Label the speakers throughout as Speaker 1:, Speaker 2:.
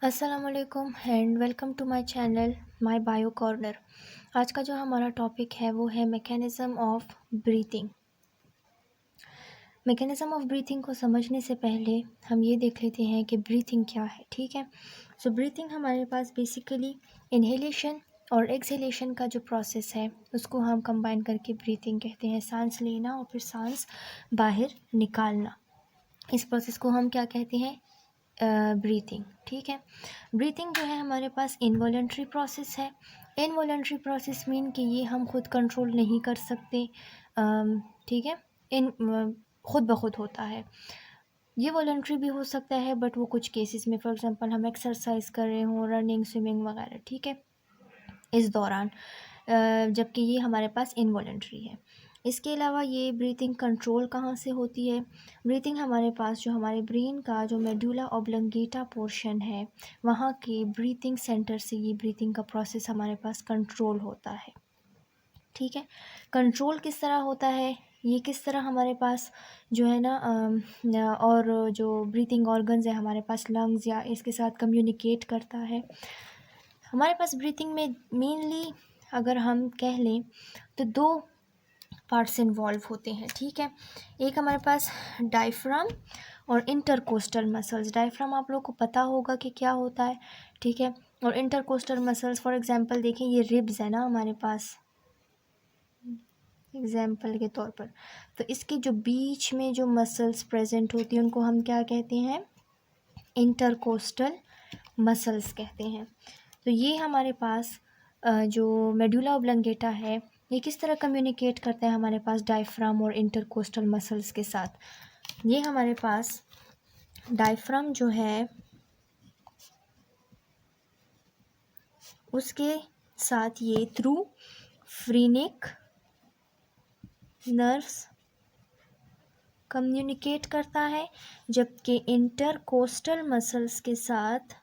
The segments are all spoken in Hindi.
Speaker 1: अस्सलामुअलैकुम and welcome to my channel my bio corner. आज का जो हमारा टॉपिक है वो है mechanism of breathing. Mechanism of breathing को समझने से पहले हम ये देख लेते हैं कि ब्रीथिंग क्या है। ठीक है, सो ब्रीथिंग हमारे पास बेसिकली इन्हेलेशन और एक्सहेलेशन का जो प्रोसेस है उसको हम कंबाइन करके ब्रीथिंग कहते हैं। सांस लेना और फिर सांस बाहर निकालना, इस प्रोसेस को हम क्या कहते हैं? ब्रीथिंग। ठीक है, ब्रीथिंग जो है हमारे पास इनवॉलेंट्री प्रोसेस है। इनवॉलेंट्री प्रोसेस मीन कि ये हम खुद कंट्रोल नहीं कर सकते। ठीक है, इन खुद ब खुद होता है। ये वॉलंट्री भी हो सकता है बट वो कुछ केसेस में, फॉर एग्जांपल हम एक्सरसाइज कर रहे हों, रनिंग, स्विमिंग वगैरह, ठीक है, इस दौरान, जबकि ये हमारे पास इनवॉलेंट्री है। इसके अलावा ये ब्रीथिंग कंट्रोल कहाँ से होती है? ब्रीथिंग हमारे पास जो हमारे ब्रेन का जो मेडुला ऑब्लंगेटा पोर्शन है वहाँ के ब्रीथिंग सेंटर से ये ब्रीथिंग का प्रोसेस हमारे पास कंट्रोल होता है। ठीक है, कंट्रोल किस तरह होता है, ये किस तरह हमारे पास जो है ना और जो ब्रीथिंग ऑर्गन्स है हमारे पास लंग्स या इसके साथ कम्युनिकेट करता है। हमारे पास ब्रीथिंग में मेनली अगर हम कह लें तो दो पार्ट्स इन्वॉल्व होते हैं। ठीक है, एक हमारे पास डायफ्राम और इंटरकोस्टल मसल्स। डायफ्राम आप लोग को पता होगा कि क्या होता है, ठीक है, और इंटरकोस्टल मसल्स फॉर एग्जांपल देखें, ये रिब्स है ना हमारे पास एग्जाम्पल के तौर पर, तो इसके जो बीच में जो मसल्स प्रेजेंट होती हैं उनको हम क्या कहते हैं? इंटरकोस्टल मसल्स कहते हैं। तो ये हमारे पास जो मेडुला ऑब्लंगेटा है ये किस तरह कम्युनिकेट करता है हमारे पास डायफ्राम और इंटरकोस्टल मसल्स के साथ? ये हमारे पास डायफ्राम जो है उसके साथ ये थ्रू फ्रीनिक नर्व्स कम्युनिकेट करता है, जबकि इंटरकोस्टल मसल्स के साथ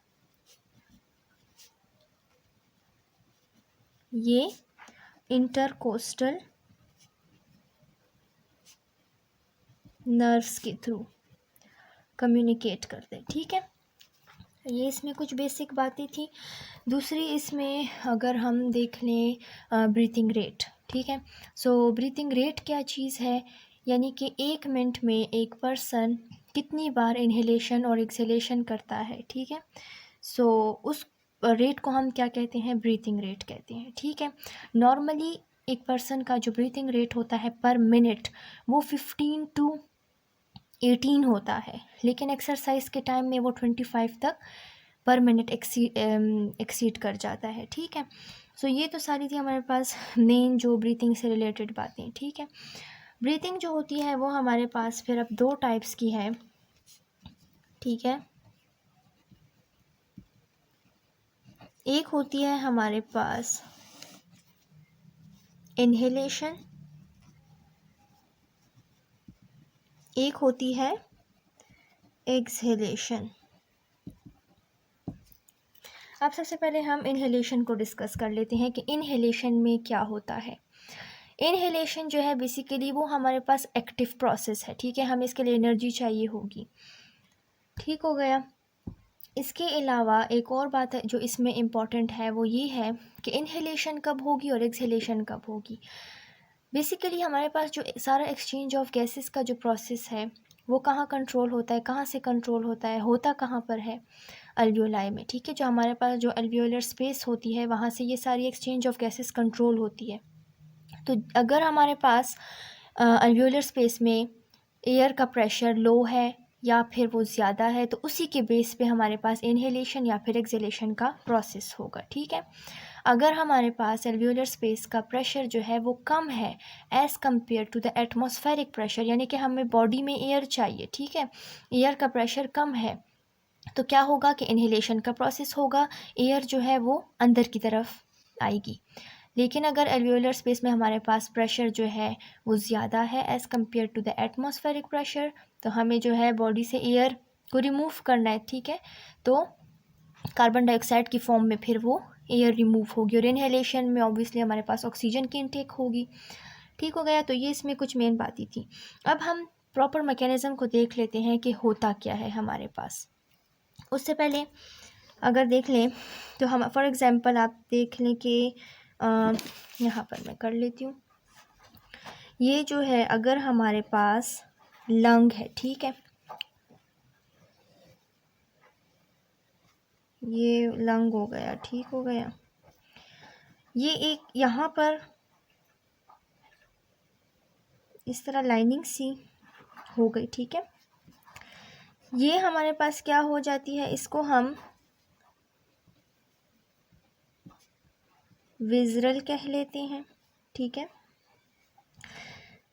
Speaker 1: ये इंटरकोस्टल नर्व्स के थ्रू कम्युनिकेट करते हैं। ठीक है, ये इसमें कुछ बेसिक बातें थी। दूसरी इसमें अगर हम देख लें ब्रीथिंग रेट। ठीक है, सो ब्रीथिंग रेट क्या चीज़ है, यानी कि 1 मिनट में एक पर्सन कितनी बार इन्हेलेशन और एक्सहेलेशन करता है। ठीक है, सो उस रेट को हम क्या कहते हैं? ब्रीथिंग रेट कहते हैं। ठीक है, नॉर्मली एक पर्सन का जो ब्रीथिंग रेट होता है पर मिनट वो 15 to 18 होता है, लेकिन एक्सरसाइज के टाइम में वो 25 तक पर मिनट एक्सीड कर जाता है। ठीक है, सो ये तो सारी थी हमारे पास मेन जो ब्रीथिंग से रिलेटेड बातें। ठीक है, ब्रीथिंग जो होती है वो हमारे पास फिर अब दो टाइप्स की है। ठीक है, एक होती है हमारे पास इन्हेलेशन, एक होती है एक्सहेलेशन। अब सबसे पहले हम इन्हेलेशन को डिस्कस कर लेते हैं कि इन्हेलेशन में क्या होता है। इन्हेलेशन जो है बेसिकली वो हमारे पास एक्टिव प्रोसेस है। ठीक है, हमें इसके लिए एनर्जी चाहिए होगी। ठीक हो गया। इसके अलावा एक और बात है जो इसमें इम्पॉर्टेंट है वो ये है कि इन्हेलेशन कब होगी और एक्सहेलेशन कब होगी। बेसिकली हमारे पास जो सारा एक्सचेंज ऑफ गैसेस का जो प्रोसेस है वो कहाँ कंट्रोल होता है, कहाँ से कंट्रोल होता है, होता कहाँ पर है? अल्वियोलाई में। ठीक है, जो हमारे पास जो अल्वियोलर स्पेस होती है वहाँ से ये सारी एक्सचेंज ऑफ गैसेस कंट्रोल होती है। तो अगर हमारे पास अल्वियोलर स्पेस में एयर का प्रेशर लो है या फिर वो ज़्यादा है तो उसी के बेस पे हमारे पास इन्हेलेशन या फिर एक्सहेलेशन का प्रोसेस होगा। ठीक है, अगर हमारे पास एल्वियोलर स्पेस का प्रेशर जो है वो कम है as compared to the atmospheric pressure, यानी कि हमें बॉडी में एयर चाहिए, ठीक है, एयर का प्रेशर कम है, तो क्या होगा कि इन्हेलेशन का प्रोसेस होगा, एयर जो है वो अंदर की तरफ आएगी। लेकिन अगर एल्वियोलर स्पेस में हमारे पास प्रेशर जो है वो ज़्यादा है as compared to the atmospheric pressure, तो हमें जो है बॉडी से एयर को रिमूव करना है। ठीक है, तो कार्बन डाइऑक्साइड की फॉर्म में फिर वो एयर रिमूव होगी और इन्हेलेशन में ऑब्वियसली हमारे पास ऑक्सीजन की इनटेक होगी। ठीक हो गया, तो ये इसमें कुछ मेन बातें थी। अब हम प्रॉपर मैकेनिज़्म को देख लेते हैं कि होता क्या है हमारे पास। उससे पहले अगर देख लें तो हम फॉर एग्ज़ाम्पल आप देख लें कि यहाँ पर मैं कर लेती हूँ। ये जो है अगर हमारे पास लंग है, ठीक है, ये लंग हो गया, ठीक हो गया। ये एक यहाँ पर इस तरह लाइनिंग सी हो गई, ठीक है। ये हमारे पास क्या हो जाती है, इसको हम विज़रल कह लेते हैं, ठीक है।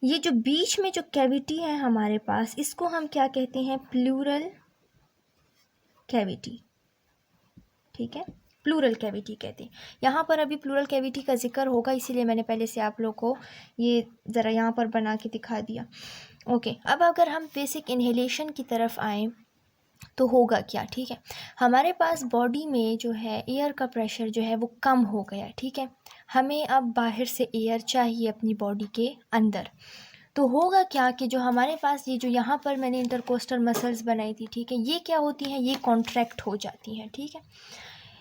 Speaker 1: ये जो बीच में जो कैविटी है हमारे पास, इसको हम क्या कहते हैं, प्लूरल कैविटी, ठीक है, प्लूरल कैविटी कहते हैं। यहाँ पर अभी प्लूरल कैविटी का जिक्र होगा, इसीलिए मैंने पहले से आप लोग को ये ज़रा यहाँ पर बना के दिखा दिया। ओके, अब अगर हम बेसिक इन्हेलेशन की तरफ आएँ तो होगा क्या, ठीक है। हमारे पास बॉडी में जो है एयर का प्रेशर जो है वो कम हो गया, ठीक है। हमें अब बाहर से एयर चाहिए अपनी बॉडी के अंदर। तो होगा क्या कि जो हमारे पास ये जो यहाँ पर मैंने इंटरकोस्टल मसल्स बनाई थी, ठीक है, ये क्या होती हैं, ये कॉन्ट्रैक्ट हो जाती हैं, ठीक है।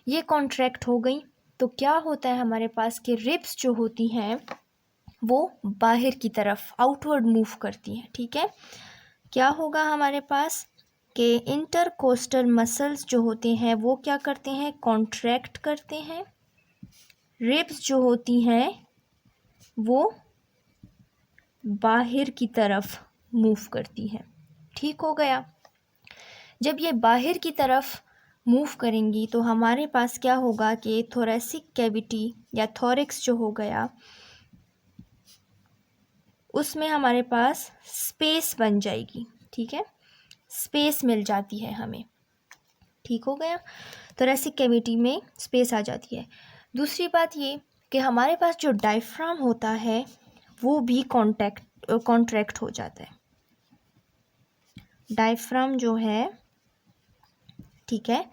Speaker 1: ये कॉन्ट्रैक्ट हो गई तो क्या होता है हमारे पास कि रिब्स जो होती हैं वो बाहर की तरफ आउटवर्ड मूव करती हैं, ठीक है। क्या होगा हमारे पास कि इंटरकोस्टल मसल्स जो होते हैं वो क्या करते हैं, कॉन्ट्रैक्ट करते हैं। रिब्स जो होती हैं वो बाहर की तरफ मूव करती हैं, ठीक हो गया। जब ये बाहर की तरफ मूव करेंगी तो हमारे पास क्या होगा कि थोरेसिक कैविटी या थोरिक्स जो हो गया उसमें हमारे पास स्पेस बन जाएगी, ठीक है, स्पेस मिल जाती है हमें, ठीक हो गया। थोरेसिक कैविटी में स्पेस आ जाती है। दूसरी बात ये कि हमारे पास जो डायफ्राम होता है वो भी कॉन्ट्रैक्ट हो जाता है। डायफ्राम जो है, ठीक है,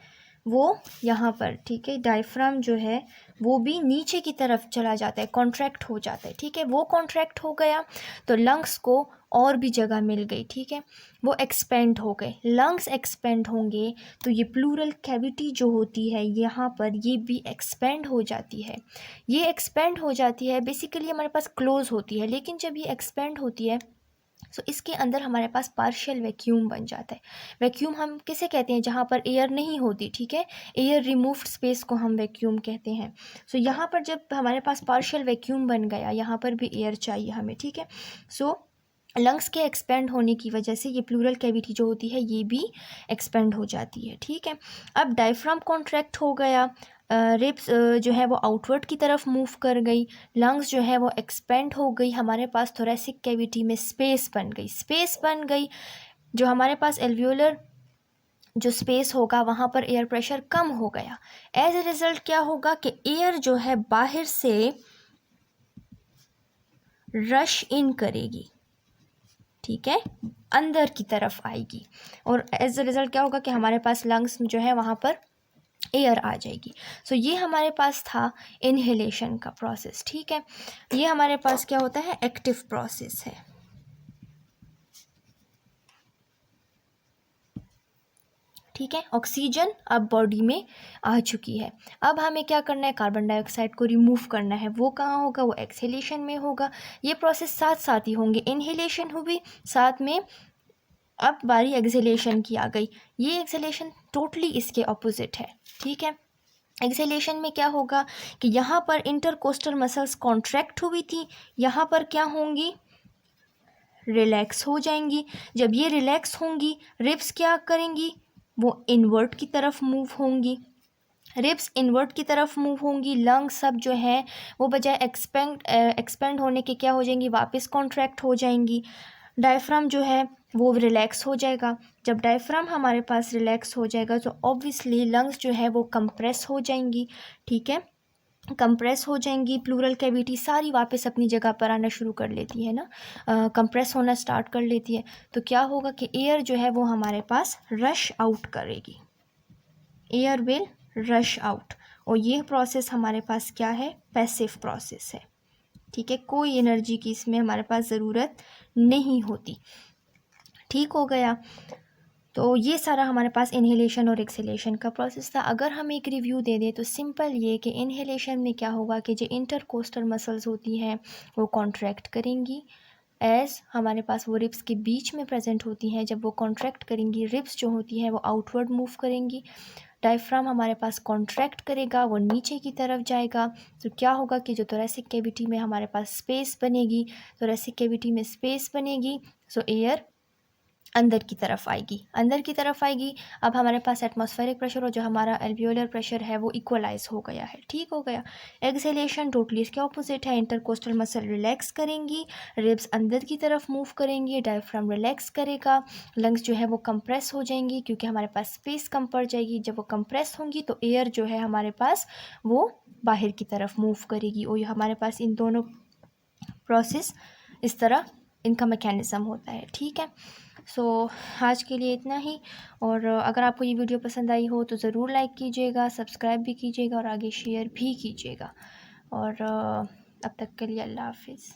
Speaker 1: वो यहाँ पर, ठीक है, डायफ्राम जो है वो भी नीचे की तरफ चला जाता है, कॉन्ट्रैक्ट हो जाता है, ठीक है। वो कॉन्ट्रैक्ट हो गया तो लंग्स को और भी जगह मिल गई, ठीक है, वो एक्सपेंड हो गए। लंग्स एक्सपेंड होंगे तो ये प्लूरल कैविटी जो होती है यहाँ पर ये भी एक्सपेंड हो जाती है। ये एक्सपेंड हो जाती है, बेसिकली हमारे पास क्लोज होती है, लेकिन जब ये एक्सपेंड होती है सो इसके अंदर हमारे पास पार्शियल वैक्यूम बन जाता है। वैक्यूम हम किसे कहते हैं, जहाँ पर एयर नहीं होती, ठीक है, एयर रिमूव्ड स्पेस को हम वैक्यूम कहते हैं। सो यहाँ पर जब हमारे पास पार्शियल वैक्यूम बन गया, यहाँ पर भी एयर चाहिए हमें, ठीक है। सो लंग्स के एक्सपेंड होने की वजह से ये प्लूरल कैविटी जो होती है ये भी एक्सपेंड हो जाती है, ठीक है। अब डायफ्राम कॉन्ट्रैक्ट हो गया, रिब्स जो है वो आउटवर्ड की तरफ मूव कर गई, लंग्स जो है वो एक्सपेंड हो गई, हमारे पास थोरेसिक कैविटी में स्पेस बन गई। स्पेस बन गई, जो हमारे पास एल्वियोलर जो स्पेस होगा वहाँ पर एयर प्रेशर कम हो गया। एज ए रिज़ल्ट क्या होगा कि एयर जो है बाहर से रश इन करेगी, ठीक है, अंदर की तरफ आएगी, और एज अ रिज़ल्ट क्या होगा कि हमारे पास लंग्स जो है वहाँ पर एयर आ जाएगी। सो ये हमारे पास था इनहेलेशन का प्रोसेस, ठीक है। ये हमारे पास क्या होता है, एक्टिव प्रोसेस है, ठीक है। ऑक्सीजन अब बॉडी में आ चुकी है। अब हमें क्या करना है, कार्बन डाइऑक्साइड को रिमूव करना है। वो कहाँ होगा, वो एक्सहेलेशन में होगा। ये प्रोसेस साथ साथ ही होंगे, इनहेलेशन हुई साथ में, अब बारी एक्सहेलेशन की आ गई। ये एक्सहेलेशन टोटली इसके ऑपोजिट है, ठीक है। एक्सहेलेशन में क्या होगा कि यहाँ पर इंटरकोस्टल मसल्स कॉन्ट्रैक्ट हुई थी, यहाँ पर क्या होंगी, रिलैक्स हो जाएंगी। जब ये रिलैक्स होंगी, रिब्स क्या करेंगी, वो इन्वर्ट की तरफ मूव होंगी। रिब्स इन्वर्ट की तरफ मूव होंगी, लंग्स सब जो है वो बजाय एक्सपेंड होने के क्या हो जाएंगी, वापस कॉन्ट्रैक्ट हो जाएंगी। डायफ्राम जो है वो रिलैक्स हो जाएगा। जब डायफ्राम हमारे पास रिलैक्स हो जाएगा तो ऑब्वियसली लंग्स जो है वो कंप्रेस हो जाएंगी, ठीक है, कंप्रेस हो जाएंगी। प्लूरल कैविटी सारी वापस अपनी जगह पर आना शुरू कर लेती है ना, कंप्रेस होना स्टार्ट कर लेती है। तो क्या होगा कि एयर जो है वो हमारे पास रश आउट करेगी, एयर विल रश आउट, और ये प्रोसेस हमारे पास क्या है, पैसिव प्रोसेस है, ठीक है। कोई एनर्जी की इसमें हमारे पास ज़रूरत नहीं होती, ठीक हो गया। तो ये सारा हमारे पास इन्हेलेशन और एक्सहेलेशन का प्रोसेस था। अगर हम एक रिव्यू दे दें तो सिंपल ये कि इन्हेलेशन में क्या होगा कि जो इंटरकोस्टल मसल्स होती हैं वो कॉन्ट्रैक्ट करेंगी, एज़ हमारे पास वो रिब्स के बीच में प्रेजेंट होती हैं। जब वो कॉन्ट्रैक्ट करेंगी, रिब्स जो होती हैं वो आउटवर्ड मूव करेंगी। डायफ्राम हमारे पास कॉन्ट्रैक्ट करेगा, वो नीचे की तरफ जाएगा। तो क्या होगा कि जो थोरैसिक कैविटी में हमारे पास स्पेस बनेगी, थोरैसिक कैविटी में स्पेस बनेगी, सो एयर अंदर की तरफ आएगी, अंदर की तरफ आएगी। अब हमारे पास एटमॉस्फेरिक प्रेशर और जो हमारा एल्वियोलर प्रेशर है वो इक्वलाइज हो गया है, ठीक हो गया। एक्सहेलेशन टोटली इसके ऑपोजिट है। इंटरकोस्टल मसल रिलैक्स करेंगी, रिब्स अंदर की तरफ मूव करेंगी, डायफ्राम रिलैक्स करेगा, लंग्स जो है वो कंप्रेस हो जाएंगी क्योंकि हमारे पास स्पेस कम पड़ जाएगी। जब वो कंप्रेस होंगी तो एयर जो है हमारे पास वो बाहर की तरफ मूव करेगी। और हमारे पास इन दोनों प्रोसेस इस तरह इनका मैकेनिज़्म होता है, ठीक है। सो आज के लिए इतना ही। और अगर आपको ये वीडियो पसंद आई हो तो ज़रूर लाइक कीजिएगा, सब्सक्राइब भी कीजिएगा और आगे शेयर भी कीजिएगा। और अब तक के लिए अल्लाह हाफिज़।